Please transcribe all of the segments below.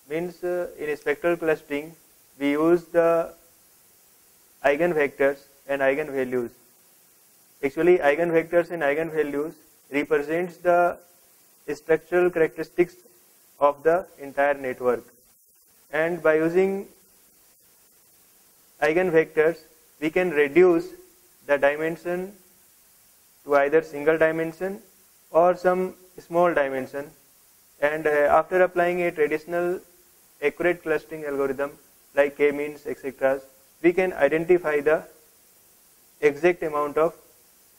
Means in spectral clustering we use the eigenvectors and eigenvalues. Actually, eigenvectors and eigenvalues represents the structural characteristics of the entire network, and by using eigenvectors we can reduce the dimension to either single dimension or some small dimension, and after applying a traditional accurate clustering algorithm like k-means etc., we can identify the exact amount of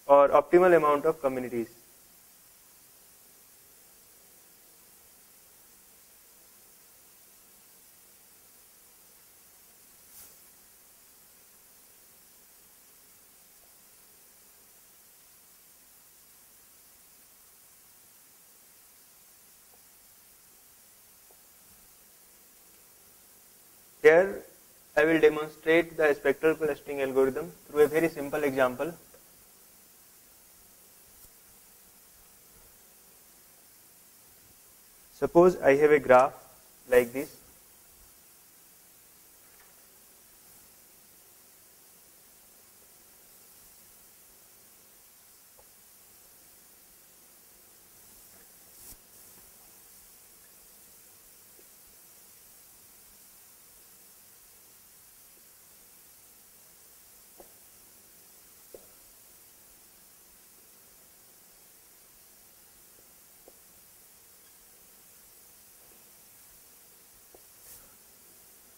or optimal amount of communities. Here I will demonstrate the spectral clustering algorithm through a very simple example. Suppose I have a graph like this.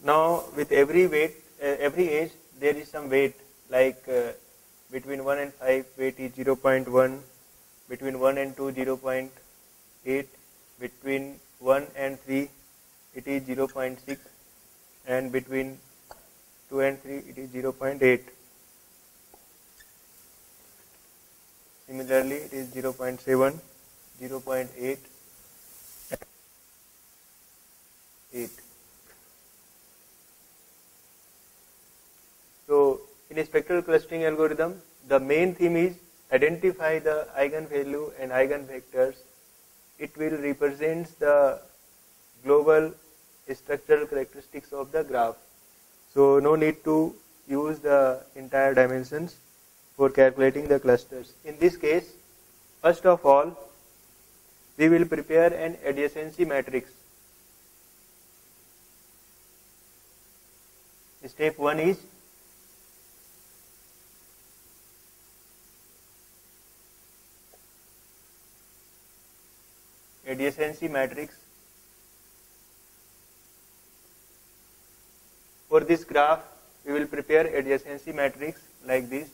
Now with every weight, every age there is some weight, like between 1 and 5 weight is 0.1, between 1 and 2 0.8, between 1 and 3 it is 0.6, and between 2 and 3 it is 0.8. Similarly it is 0.7, 0.8, 8. So in a spectral clustering algorithm, the main theme is identify the eigenvalue and eigenvectors. It will represent the global structural characteristics of the graph. So no need to use the entire dimensions for calculating the clusters. In this case, first of all, we will prepare an adjacency matrix. Step 1 is adjacency matrix. For this graph, we will prepare adjacency matrix like this.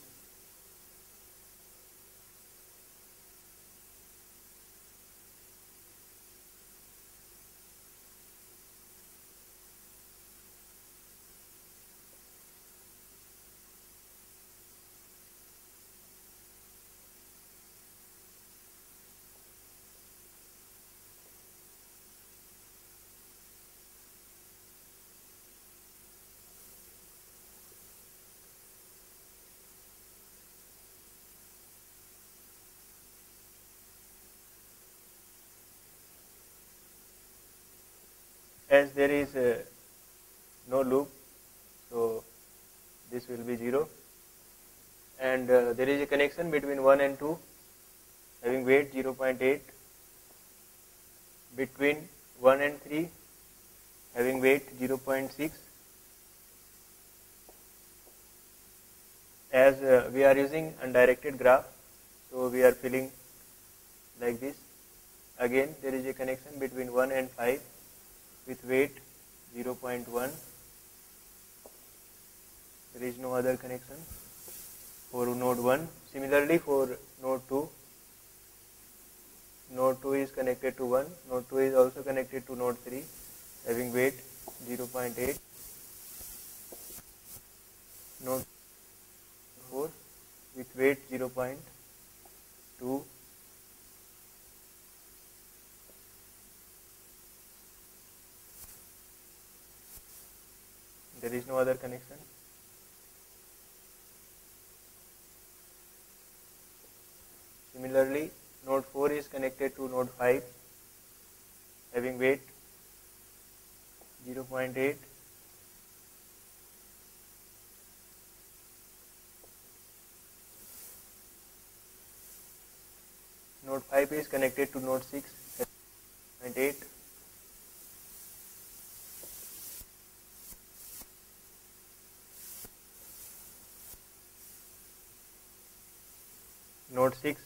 As there is no loop, so this will be 0, and there is a connection between 1 and 2 having weight 0.8, between 1 and 3 having weight 0.6. As we are using undirected graph, so we are filling like this. Again there is a connection between 1 and 5 with weight 0.1. There is no other connection for node 1. Similarly for node 2, node 2 is connected to 1, node 2 is also connected to node 3 having weight 0.8, node 4 with weight 0.2. There is no other connection. Similarly, node 4 is connected to node 5 having weight 0.8, node 5 is connected to node 6 at 0.8, node 6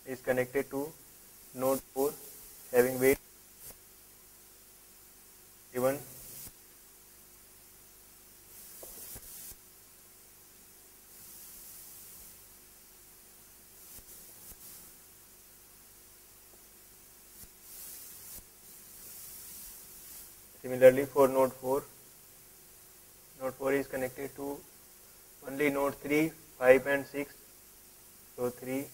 is connected to node 4 having weight 7. Similarly for node 4 is connected to only node 3, 5 and 6. So 3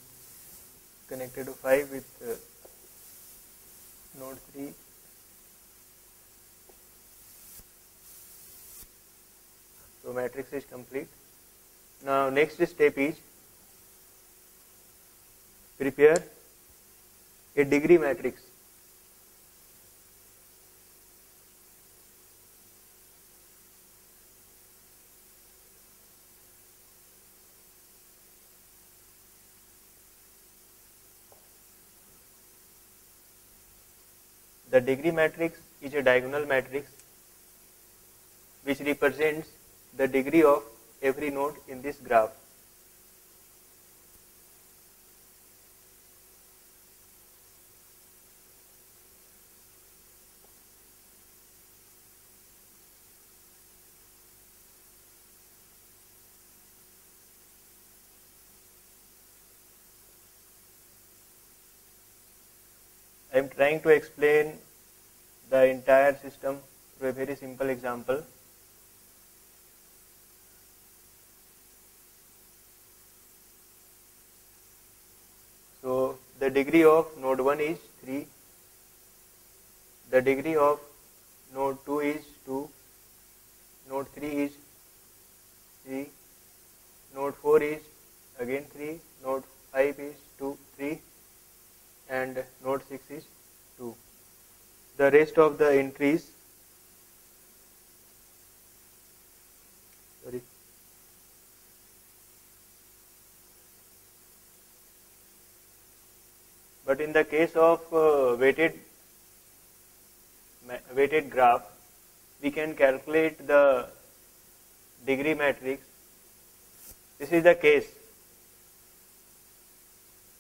connected to 5 with node 3. So matrix is complete. Now next step is prepare a degree matrix. The degree matrix is a diagonal matrix which represents the degree of every node in this graph. I am trying to explain the entire system through a very simple example. So the degree of node 1 is 3, the degree of node 2 is 2, node 3 is 3, node 4 is again 3, node 5 is 3 and node 6 is 2. The rest of the entries but in the case of weighted graph, we can calculate the degree matrix. This is the case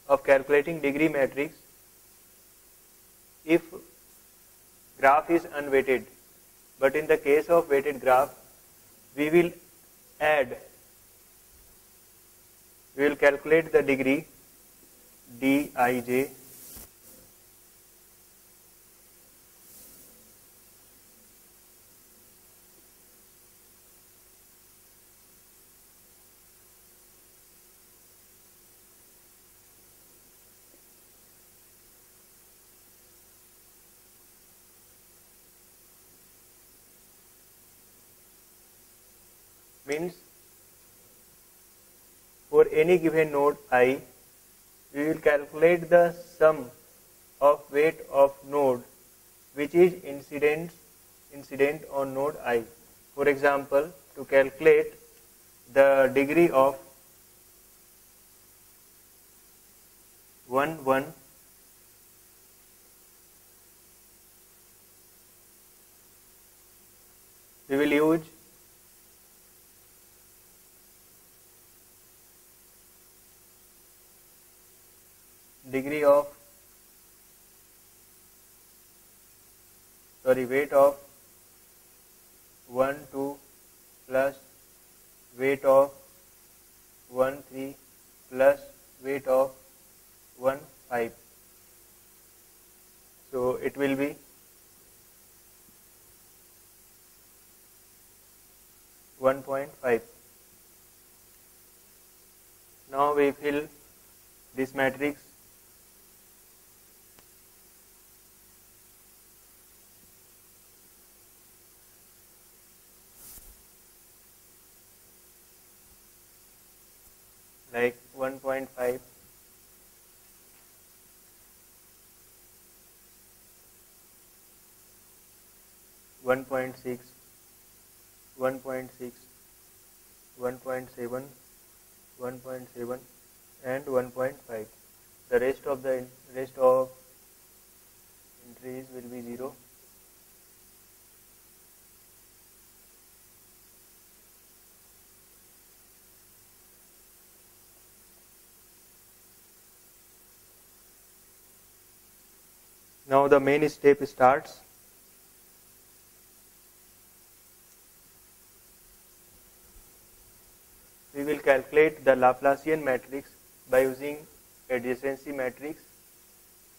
of calculating degree matrix if graph is unweighted. But in the case of weighted graph, we will calculate the degree Dij means for any given node I, we will calculate the sum of weight of node which is incident on node I. For example, to calculate the degree of 1, 1, we will use weight of 1, 2 plus weight of 1, 3 plus weight of 1, 5. So it will be 1.5. Now we fill this matrix. Like 1.5, 1.6, 1.6, 1.7, 1.7 and 1.5. The rest of entries will be 0. Now the main step starts. We will calculate the Laplacian matrix by using adjacency matrix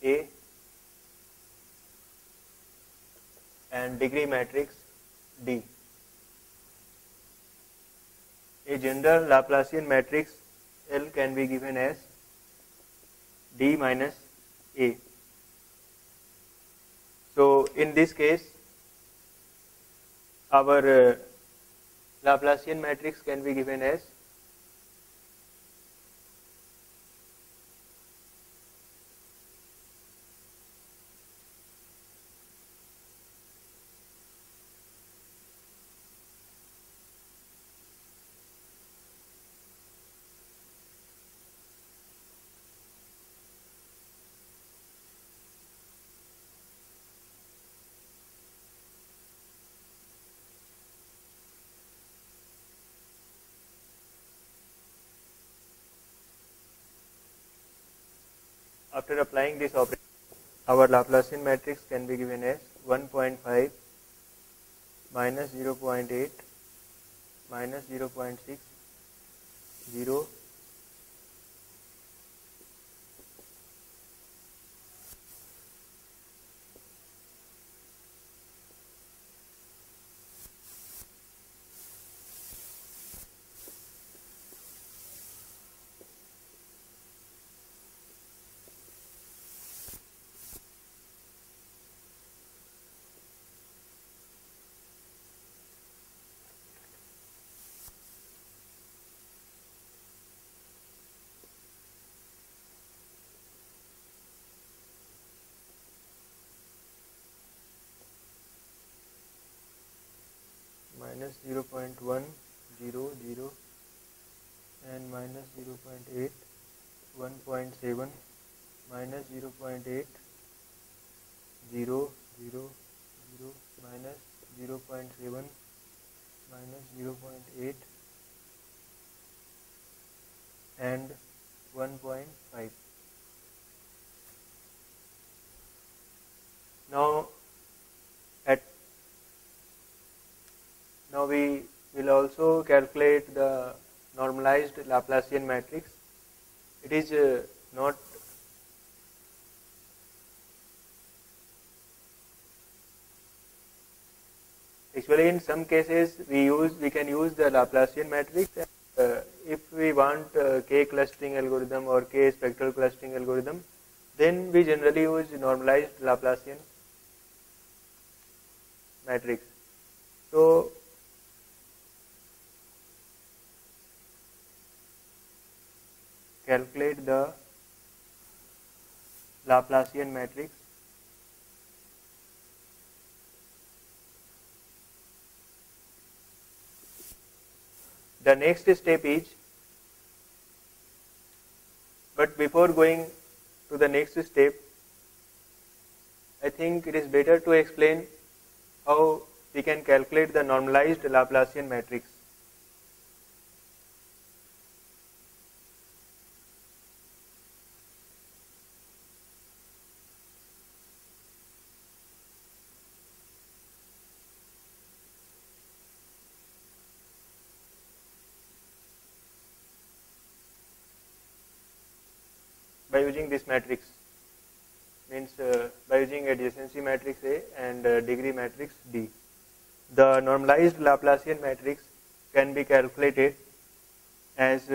A and degree matrix D. A general Laplacian matrix L can be given as D minus A. So in this case, our Laplacian matrix can be given as after applying this operation, our Laplacian matrix can be given as 1.5 minus 0.8 minus 0.6, 0, minus 0.1, 0, 0 and minus 0.8, 1.7 minus 0.8, 0, 0, 0 minus 0.7 minus 0.8 and 1.5. Now we will also calculate the normalized Laplacian matrix. It is not actually, in some cases we can use the Laplacian matrix. If we want K clustering algorithm or K spectral clustering algorithm, then we generally use normalized Laplacian matrix. So calculate the Laplacian matrix. The next step is, but before going to the next step, I think it is better to explain how we can calculate the normalized Laplacian matrix. By using this matrix, means by using adjacency matrix A and degree matrix D. The normalized Laplacian matrix can be calculated as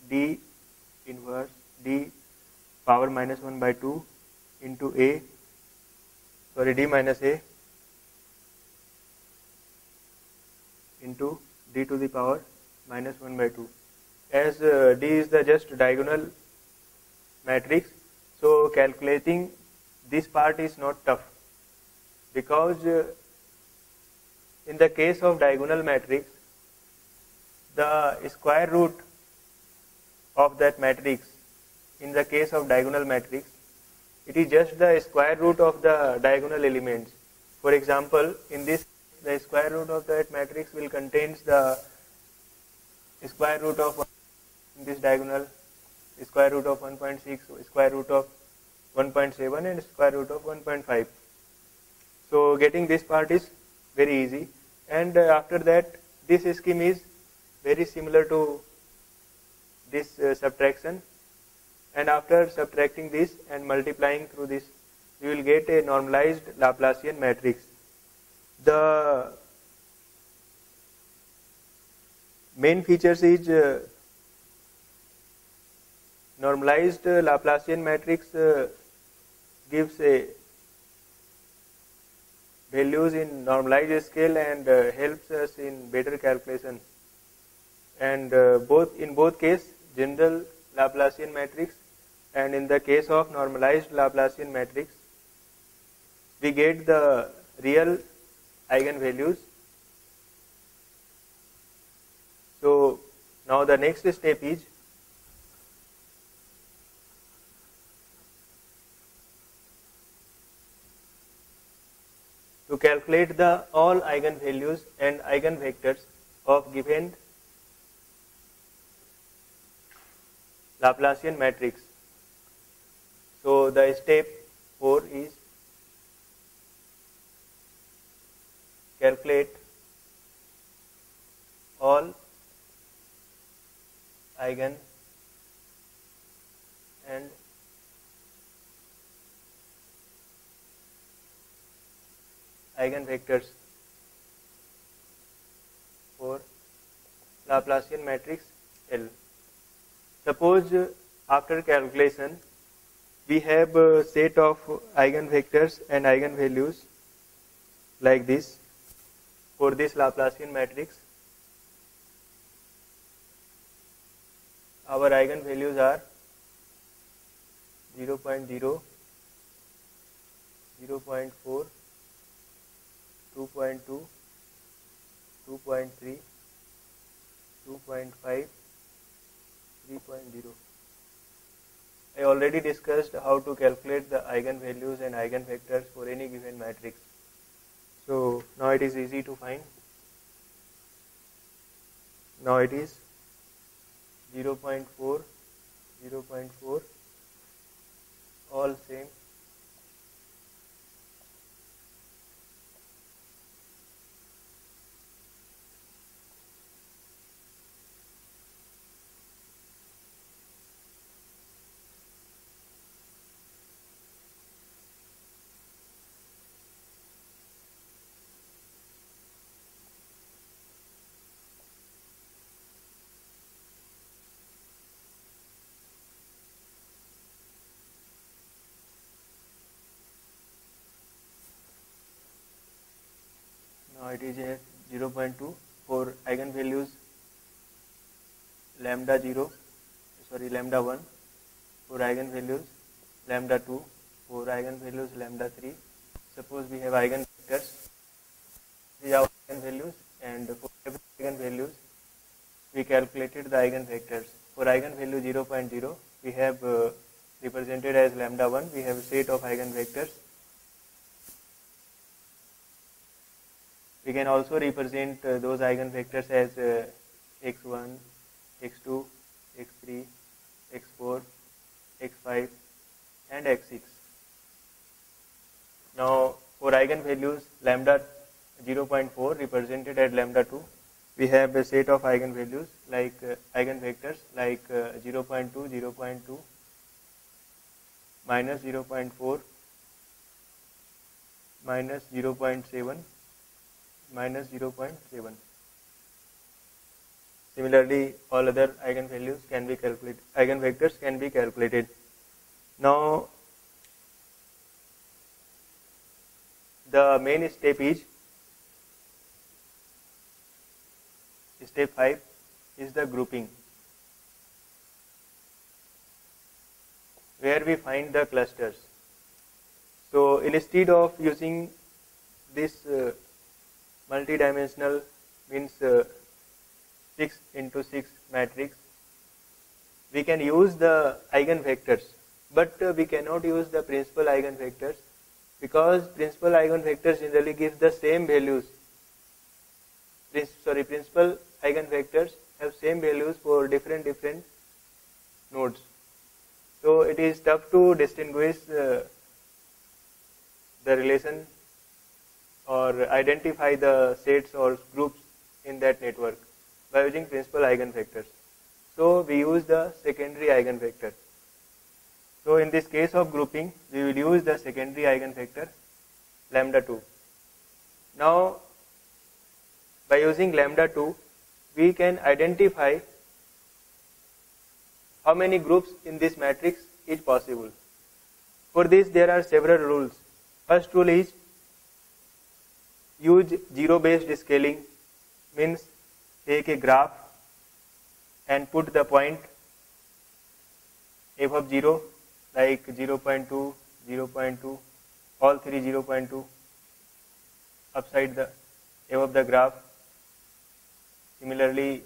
D inverse D power minus 1 by 2 into D minus A into D to the power minus 1 by 2. As D is the just diagonal matrix, so calculating this part is not tough, because in the case of diagonal matrix, the square root of that matrix, in the case of diagonal matrix, it is just the square root of the diagonal elements. For example, in this, the square root of that matrix will contains the square root of in this diagonal, square root of 1.6, square root of 1.7 and square root of 1.5. So getting this part is very easy, and after that this scheme is very similar to this subtraction, and after subtracting this and multiplying through this, you will get a normalized Laplacian matrix. The main features is normalized Laplacian matrix gives a values in normalized scale and helps us in better calculation. And in both case, general Laplacian matrix and in the case of normalized Laplacian matrix, we get the real eigenvalues. So now the next step is to calculate the all eigenvalues and eigenvectors of given Laplacian matrix. So the step 4 is calculate all eigen and eigenvectors for Laplacian matrix L. Suppose after calculation we have a set of eigenvectors and eigenvalues like this for this Laplacian matrix. Our eigenvalues are 0.0, 0.4, 2.2, 2.3, 2.5, 3.0. I already discussed how to calculate the eigenvalues and eigenvectors for any given matrix. So now it is easy to find. Now it is 0.4, 0.4, all same. Now it is a 0.2 for eigenvalues lambda 1, for eigenvalues lambda 2, for eigenvalues lambda 3. Suppose we have eigenvectors, these are eigenvalues, and for every eigenvalues we calculated the eigenvectors. For eigenvalue 0.0 we have represented as lambda 1, we have a set of eigenvectors. We can also represent those eigenvectors as x1, x2, x3, x4, x5 and x6. Now for eigenvalues lambda 0.4 represented at lambda 2, we have a set of eigenvalues like eigenvectors like 0.2, 0.2, minus 0.4, minus 0.7, minus 0.7. Similarly, all other eigenvalues can be calculated, eigenvectors can be calculated. Now, the main step is, step 5 is the grouping, where we find the clusters. So, instead of using this multidimensional means 6 into 6 matrix. We can use the eigenvectors, but we cannot use the principal eigenvectors, because principal eigenvectors generally give the same values. Principal eigenvectors have same values for different nodes. So it is tough to distinguish the relation or identify the sets or groups in that network by using principal eigenvectors. So we use the secondary eigenvector. So in this case of grouping, we will use the secondary eigenvector lambda 2. Now by using lambda 2, we can identify how many groups in this matrix is possible. For this there are several rules. First rule is use zero based scaling, means take a graph and put the point f of 0 like 0.2, 0.2, all three 0.2 upside the f of the graph. Similarly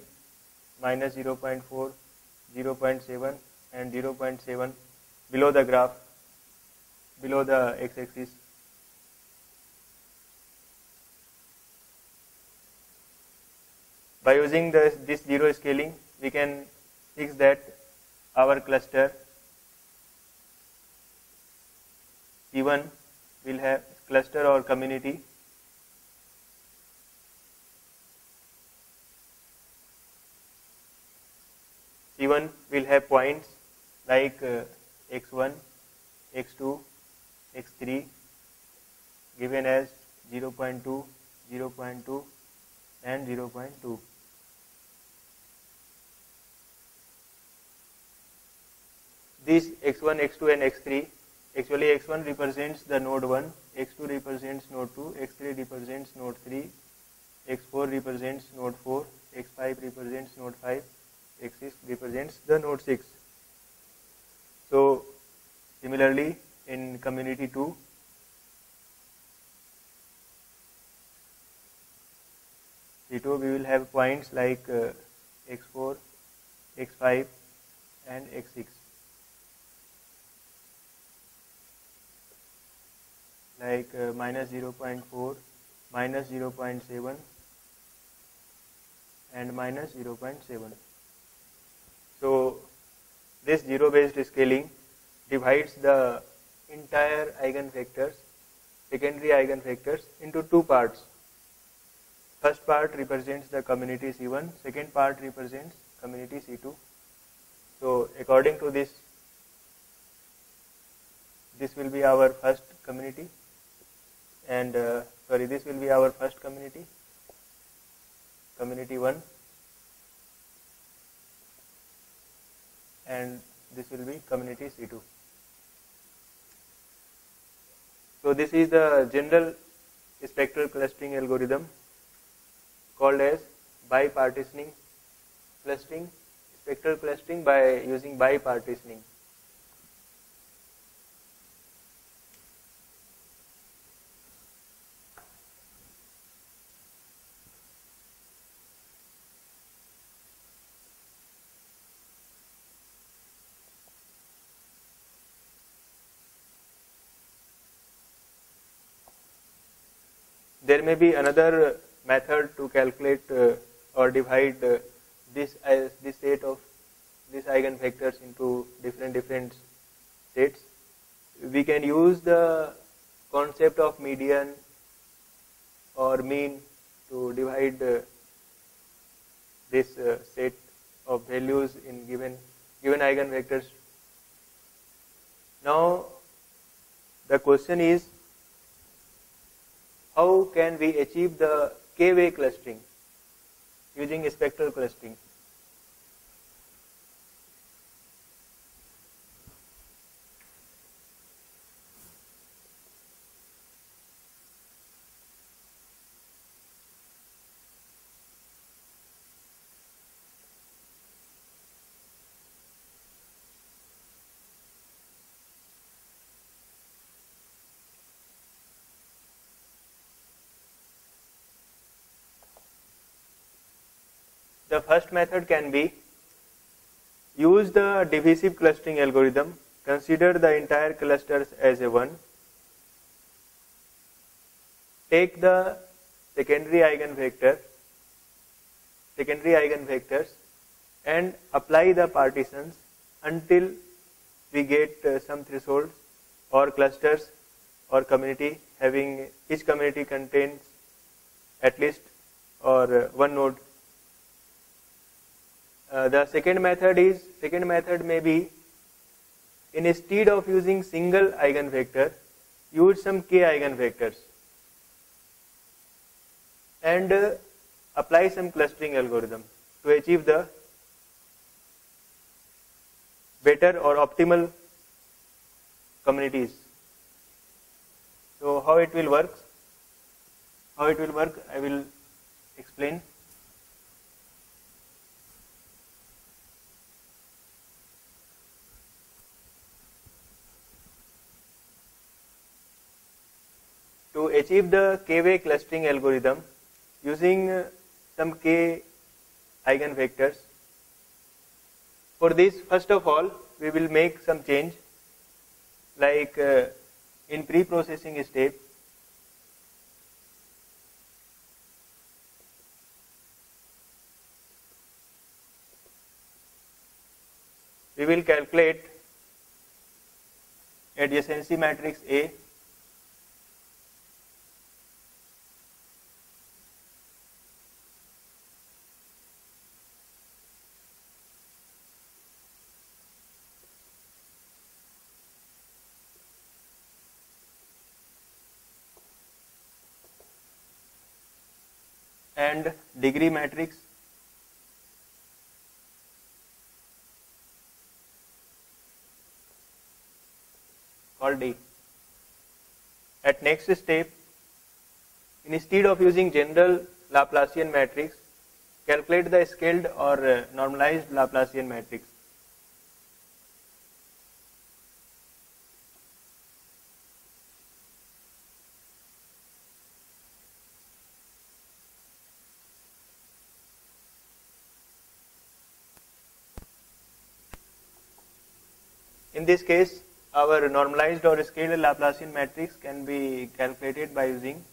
minus 0.4, 0.7 and 0.7 below the graph, below the x-axis. By using this zero scaling, we can fix that our cluster C1 will have cluster or community C1 will have points like x1, x2, x3 given as 0.2, 0.2 and 0.2. These x1, x2 and x3, actually x1 represents the node 1, x2 represents node 2, x3 represents node 3, x4 represents node 4, x5 represents node 5, x6 represents the node 6. So similarly in community 2, C2 we will have points like x4, x5 and x6. Like minus 0.4, minus 0.7 and minus 0.7. So this zero based scaling divides the entire eigenvectors, secondary eigenvectors, into two parts. First part represents the community C1, second part represents community C2. So according to this will be our first community, and this will be our first community, community 1, and this will be community C2. So this is the general spectral clustering algorithm called as bipartitioning clustering, spectral clustering by using bipartitioning. There may be another method to calculate or divide this set of these eigenvectors into different sets. We can use the concept of median or mean to divide this set of values in given eigenvectors. Now the question is, how can we achieve the k-way clustering using spectral clustering? The first method can be use the divisive clustering algorithm. Consider the entire clusters as a one. Take the secondary eigenvectors and apply the partitions until we get some thresholds or clusters or community having each community contains at least or one node. The second method may be, instead of using single eigenvector, use some k eigenvectors and apply some clustering algorithm to achieve the better or optimal communities. So how it will work? I will explain. To achieve the k-way clustering algorithm using some k eigenvectors, for this first of all we will make some change, like in pre-processing step we will calculate adjacency matrix A and degree matrix called D. At next step, instead of using general Laplacian matrix, calculate the scaled or normalized Laplacian matrix. In this case, our normalized or scaled Laplacian matrix can be calculated by using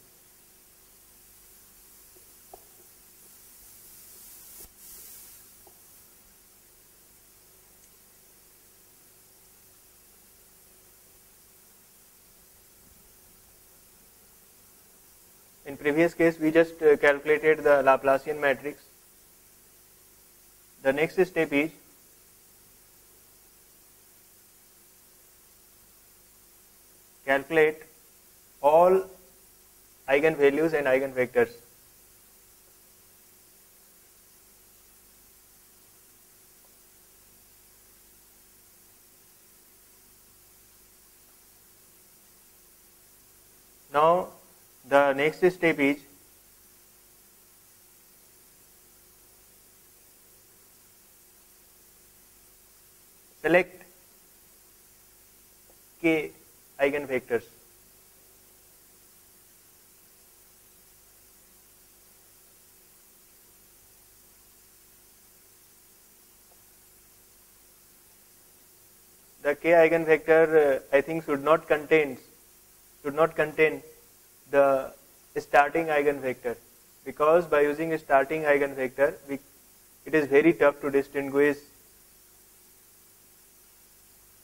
in previous case we just calculated the Laplacian matrix. The next step is calculate all eigenvalues and eigenvectors. Now the next step is select k eigenvectors. The k eigenvector I think should not contain the starting eigenvector, because by using a starting eigenvector it is very tough to distinguish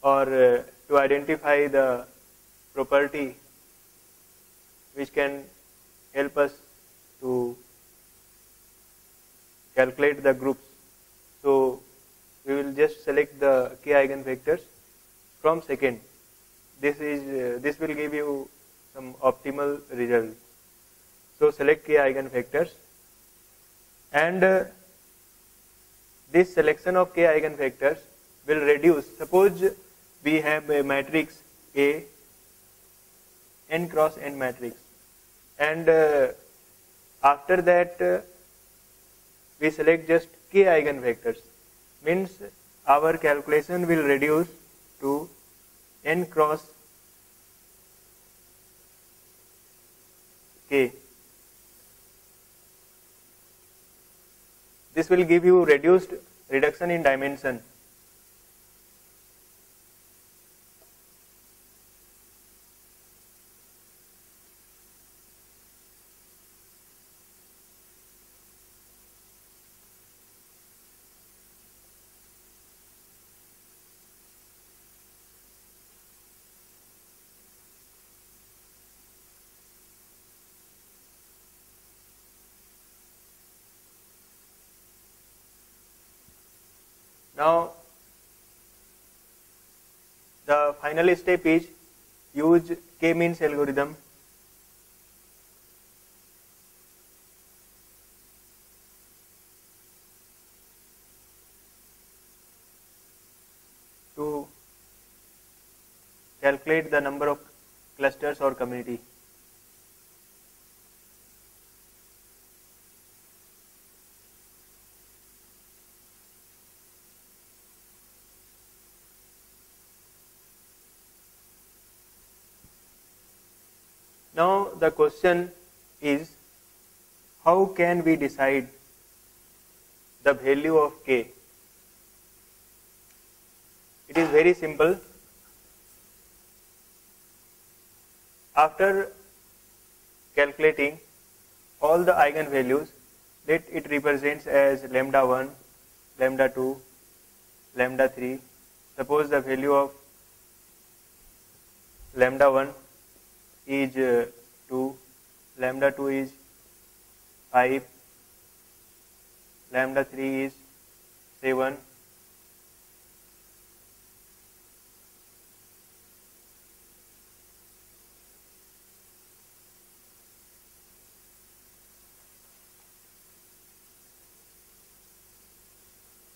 or to identify the property which can help us to calculate the groups. So we will just select the k eigenvectors from second. This will give you some optimal result. So select k eigenvectors, and this selection of k eigenvectors will reduce. Suppose we have a matrix A, n cross n matrix, and after that we select just k eigenvectors, means our calculation will reduce to n cross k. This will give you reduction in dimension. Now, the final step is use k-means algorithm to calculate the number of clusters or community. Now the question is, how can we decide the value of k? It is very simple. After calculating all the eigenvalues, let it represents as lambda 1, lambda 2, lambda 3. Suppose the value of lambda 1 is 2, lambda 2 is 5, lambda 3 is 7,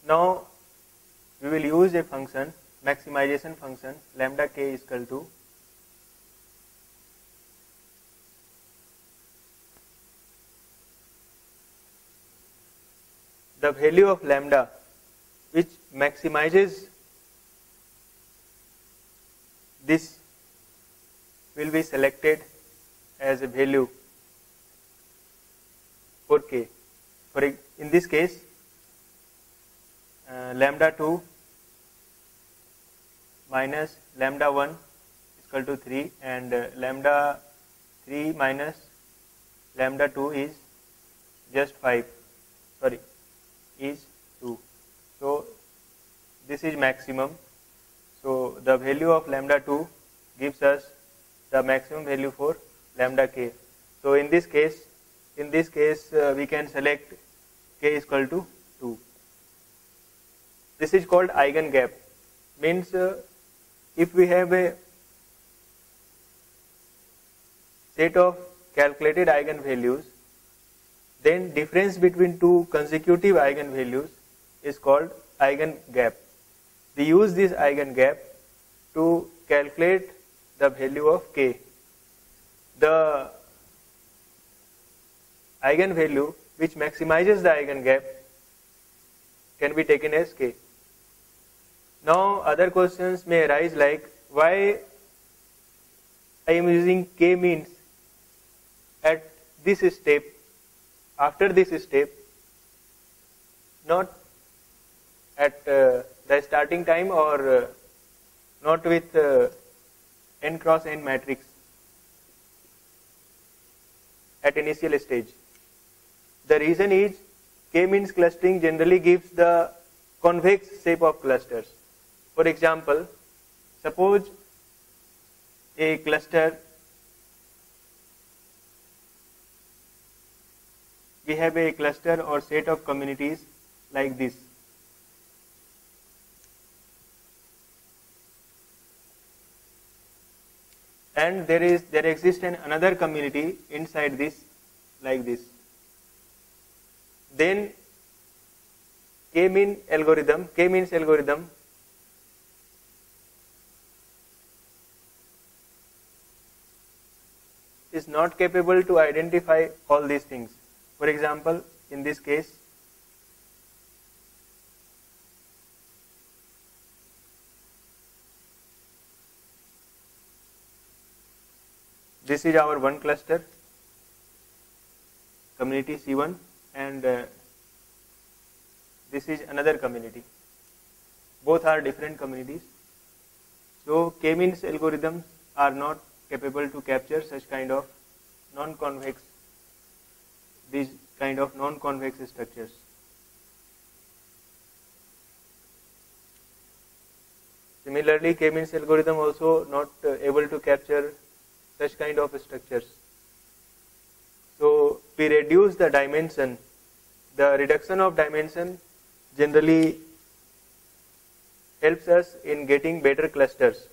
now we will use a function, maximization function, lambda k is equal to the value of lambda which maximizes this will be selected as a value for k. In this case, lambda 2 minus lambda 1 is equal to 3, and lambda 3 minus lambda 2 is just 5, is 2. So this is maximum. So the value of lambda 2 gives us the maximum value for lambda k. So in this case we can select k is equal to 2. This is called eigengap. Means if we have a set of calculated eigenvalues, then difference between two consecutive eigenvalues is called eigengap. We use this eigengap to calculate the value of k. The eigenvalue which maximizes the eigengap can be taken as k. Now other questions may arise like, why I am using k means at this step, after this step, not at the starting time, or not with n cross n matrix at initial stage. The reason is k-means clustering generally gives the convex shape of clusters. For example, suppose a cluster, we have a cluster or set of communities like this. And there exists another community inside this like this. Then k-means algorithm is not capable to identify all these things. For example, in this case, this is our one cluster, community C1, and this is another community. Both are different communities. So K-means algorithms are not capable to capture such kind of non-convex, these kind of non-convex structures. Similarly, K-means algorithm also not able to capture such kind of structures. So we reduce the dimension. The reduction of dimension generally helps us in getting better clusters.